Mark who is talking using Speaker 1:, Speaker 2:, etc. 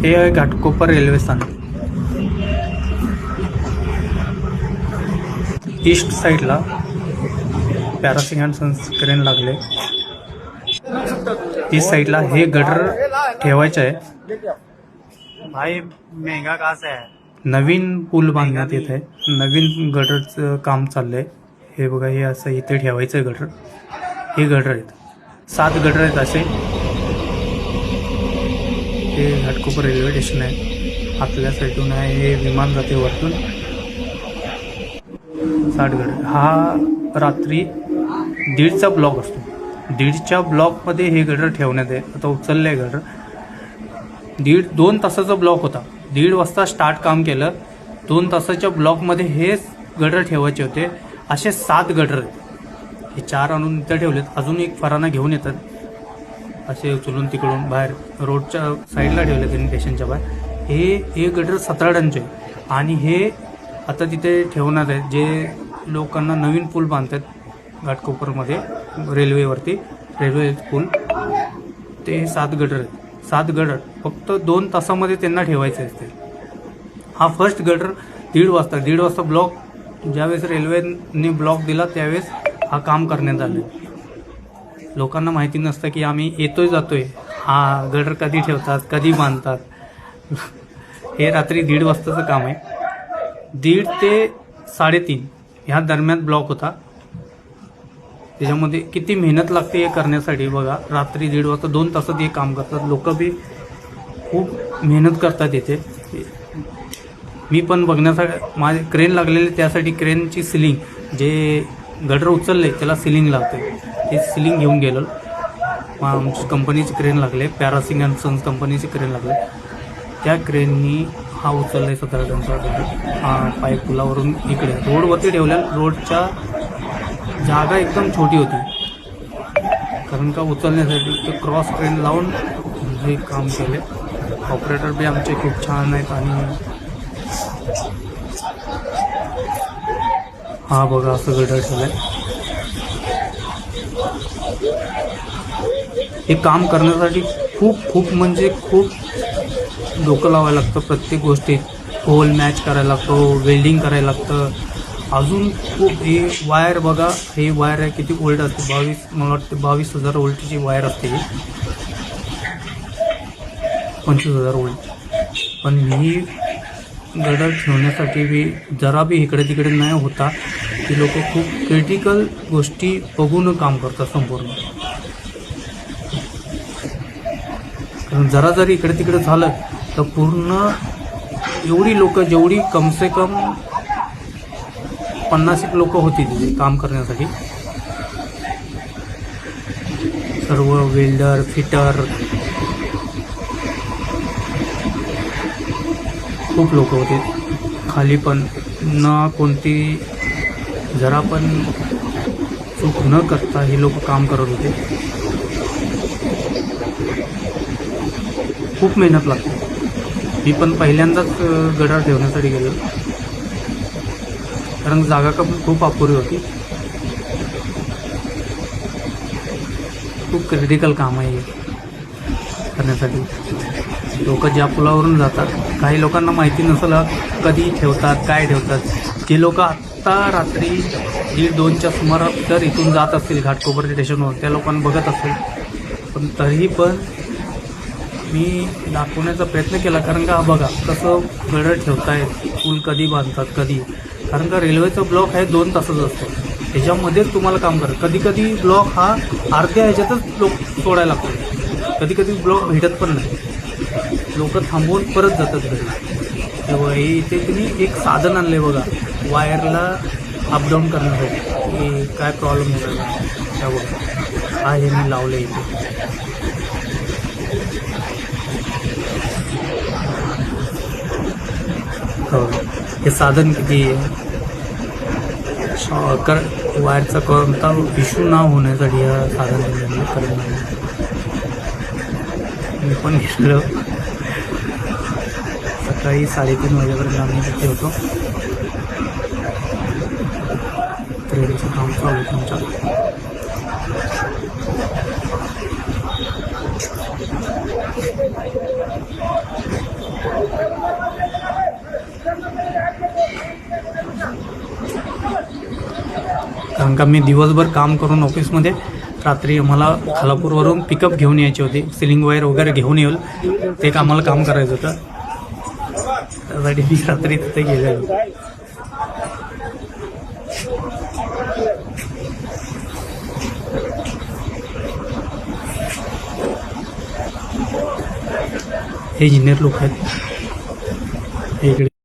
Speaker 1: हे आहे घाटकोपर रेल्वे स्थानक. ईस्ट साईडला पॅरासिंग अँड सन्स क्रेन लागले. ईस्ट साईडला हे गटर ठेवायचं आहे.
Speaker 2: भाई महंगा कहाँ से है?
Speaker 1: नवीन पूल बांधण्यात येत आहे. नवीन गटरचं काम चाललंय. हे बघा, हे असं इथे ठेवायचं आहे गटर. हे गटर आहेत, 7 गटर आहेत असे. हे घाटकोपर रेल्वे स्टेशन आहे. आपल्या साईडून आहे, हे विमान जाते वरतून. 7 गटर. हा रात्री 1:30चा ब्लॉक असतो. 1:30च्या ब्लॉकमध्ये हे गटर ठेवण्यात आहे. आता उचललं आहे गटर. 2 तासाचा ब्लॉक होता. 1:30 वाजता स्टार्ट काम केलं. 2 तासाच्या ब्लॉकमध्ये हे गटर ठेवायचे होते. असे 7 गटर आहेत. हे 4 आणून इथं ठेवलेत. अजून एक फराना घेऊन येतात असे उचलून तिकडून बाहेर रोडच्या साईडला ठेवले त्यांनी स्टेशनच्या बाहेर. हे गटर 17 टनचे आणि हे आता तिथे ठेवणार आहेत. जे लोकांना नवीन पूल बांधतात घाटकोपरमध्ये रेल्वेवरती, रेल्वे पूल, ते 7 गटर आहेत. 7 गटर फक्त 2 तासामध्ये त्यांना ठेवायचे असते. हा फर्स्ट गटर 1:30 वाजता ब्लॉक, ज्यावेळेस रेल्वेने ब्लॉक दिला त्यावेळेस हा काम करण्यात आलं. लोकांना माहिती नसतं की आम्ही येतोय जातोय. हा गटर कधी ठेवतात, कधी बांधतात. हे रात्री 1:30 वाजताचं काम आहे. 1:30 ते 3:30 ह्या दरम्यान ब्लॉक होता. त्याच्यामध्ये किती मेहनत लागते हे करण्यासाठी बघा. रात्री 1:30 वाजता 2 तासात हे काम करतात. लोक बी खूप मेहनत करतात इथे. मी पण बघण्यासाठी माझे क्रेन लागलेले, त्यासाठी क्रेनची सिलिंग, जे गटर उचलले त्याला सिलिंग लागते, ते सिलिंग घेऊन गेलं. आमची कंपनीची क्रेन लागले, पॅरासिंग अँड सन्स कंपनीची क्रेन लागले. त्या क्रेननी हा उचलला आहे 17 टनचा गटर. हा पाईप पुलावरून इकडे रोडवरती ठेवल्या. रोडच्या जागा एकदम छोटी होती, कारण का उचलण्यासाठी ते क्रॉस क्रेन लावून हे काम केले. ऑपरेटर बी आमचे खूप छान आहेत. आणि हा बघा, असं गटर ठेवलंय. हे काम करण्यासाठी खूप म्हणजे खूप डोकं लावायला लागतं. प्रत्येक गोष्टीत होल मॅच करायला लागतो, वेल्डिंग करायला लागतं. अजून खूप हे वायर बघा, हे वायर आहे किती वोल्ट असते. मला वाटतं 22,000 वोल्टची वायर असते ही. 25,000 वोल्ट. पण ही गटर ठेवण्यासाठी बी जरा बी इकडे तिकडे नाही होता. ती लोक खूप क्रिटिकल गोष्टी बघून काम करतात संपूर्ण. कारण जरा जरी इकडे तिकडे झालं तर पूर्ण एवढी लोक, जेवढी कमसे कम 50 लोक होती तिथे काम करण्यासाठी. सर्व वेल्डर, फिटर, खूप लोक होते खाली. पण न कोणती जरा पण चूक न करता हे लोक काम करत होते. खूप मेहनत लागते. मी पण पहिल्यांदाच गटार ठेवण्यासाठी गेलो, कारण जागा खूप अपुरी होती. खूप क्रिटिकल काम आहे करण्यासाठी. लोक ज्या पुलावरून जातात, काही लोकांना माहिती नसेल कधी ठेवतात, काय ठेवतात. जे लोक आत्ता रात्री 1:30-2च्या सुमारास जर इथून जात असतील घाटकोपर स्टेशनवर, त्या लोकांना बघत असेल. पण तरीही पण मी दाखवण्याचा प्रयत्न केला, कारण का बघा कसं गडर ठेवतायत, पूल कधी बांधतात कधी. कारण का रेल्वेचा ब्लॉक आहे 2 तासाचा असतो, त्याच्यामध्येच तुम्हाला काम करा. कधी कधी ब्लॉक हा अर्ध्या ह्याच्यातच लोक सोडायला लागतो. कधी कधी ब्लॉक भेटत पण नाही. लोक थांबवून परत जातात घरी. तेव्हा हे इथे तुम्ही एक साधन आणले बघा, वायरला अपडाऊन करण्यासाठी. हे काय प्रॉब्लेम होणार त्या बघा, हा हे मी लावलं इथे. हो, हे साधन किती वायरचा कोणता इश्यू ना होण्यासाठी या साधन करून मी पण घेतलं. सकाळी 3:30 वाजेपर्यंत आम्ही तिथे होतो. ट्रेनचं काम चालू तुमच्या. कारण का मी दिवसभर काम करून ऑफिसमध्ये रात्री आम्हाला खालापूरवरून पिकअप घेऊन यायचे होते, सिलिंग वायर वगैरे घेऊन येईल ते आम्हाला काम करायचं होतं, त्यासाठी मी रात्री तिथे गेलेलो. हे इंजिनियर लोक आहेत.